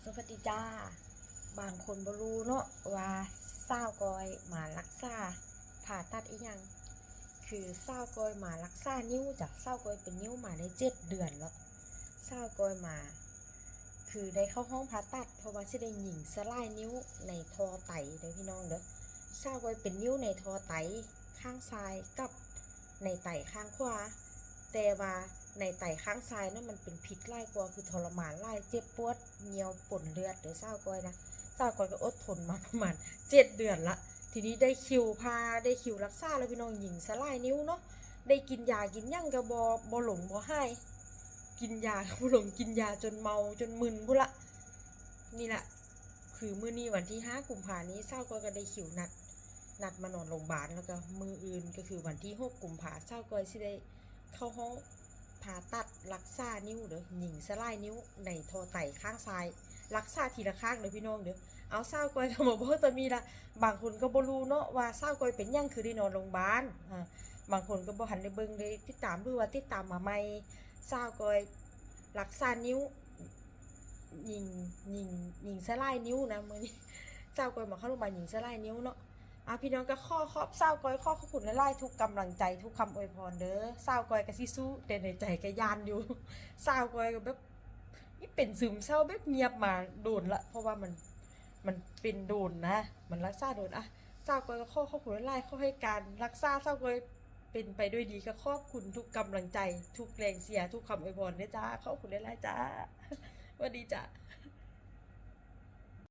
สวัสดีจ้าบางคนบ่รู้เนาะว่าสาวกอยมารักษาผ่าตัดอีหยังคือสาวกอยมารักษานิ้วจ้ะสาวกอยเป็นนิ้วมาได้7 เดือนแล้วสาวกอยมาคือได้เข้าห้องผ่าตัดเพราะว่าสิได้หญิงสลายนิ้วในท่อไตเด้อพี่น้องเด้อสาวกอยเป็นนิ้วในท่อไตข้างซ้ายกับในไตข้างขวาแต่ว่าในไตข้างซ้ายนั้นมันเป็นพิษไล่กว่าคือทรมานไล่เจ็บปวดเหนียวปนเลือดเดี๋ยวเศร้าก้อยนะเศร้าก้อยก็อดทนมาประมาณ7 เดือนละทีนี้ได้คิวพาได้คิวรักษาแล้วพี่น้องหญิงสลายนิ้วเนาะได้กินยากินยั่งกระบอหลงบอให้กินยาบ่หลงกินยาจนเมาจนมึนพุ่นละนี่แหละคือมื้อนี้วันที่5 กุมภาพันธ์นี้เศร้าก้อยก็ได้คิวนัดมานอนโรงพยาบาลแล้วก็มืออื่นก็คือวันที่6 กุมภาพันธ์เศร้าก้อยสิได้เข้าห้องผ่าตัดรักษานิ้วเด้อหญิงสลายนิ้วในท่อไตข้างซ้ายรักษาทีละข้างเด้อพี่น้องเด้อเอาเศร้าก้อยก็มาบอกตะมีละบางคนก็บ่รู้เนาะว่าเศร้าก้อยเป็นหยังคือได้นอนโรงพยาบาลบางคนก็บ่หันได้เบิ่งได้ติดตามดูว่าติดตามมาใหม่เศร้าก้อยรักษานิ้วหญิงหญิงสลายนิ้วนะมื้อนี้เศร้าก้อยมาเข้าโรงพยาบาลหญิงสลายนิ้วเนาะพี่น้องก็ข้อขอบเศร้าก้อยข้อขอบคุณหลายๆทุกกำลังใจทุกคำอวยพรเด้อเศร้าก้อยก็สิสู้แต่ในใจก็ยานอยู่เศร้าก้อยก็แบบนี่เป็นซึมเศร้าแบบเงียบมาโดนละเพราะว่ามันเป็นโดนนะมันรักษาโดนเศร้าก้อยก็ข้อขอบคุณหลายๆข้อให้การรักษาเศร้าก้อยเป็นไปด้วยดีก็ขอบคุณทุกกำลังใจทุกแรงเชียร์ทุกคำอวยพรเด้อจ้าขอบคุณหลายๆจ้าสวัสดีจ้า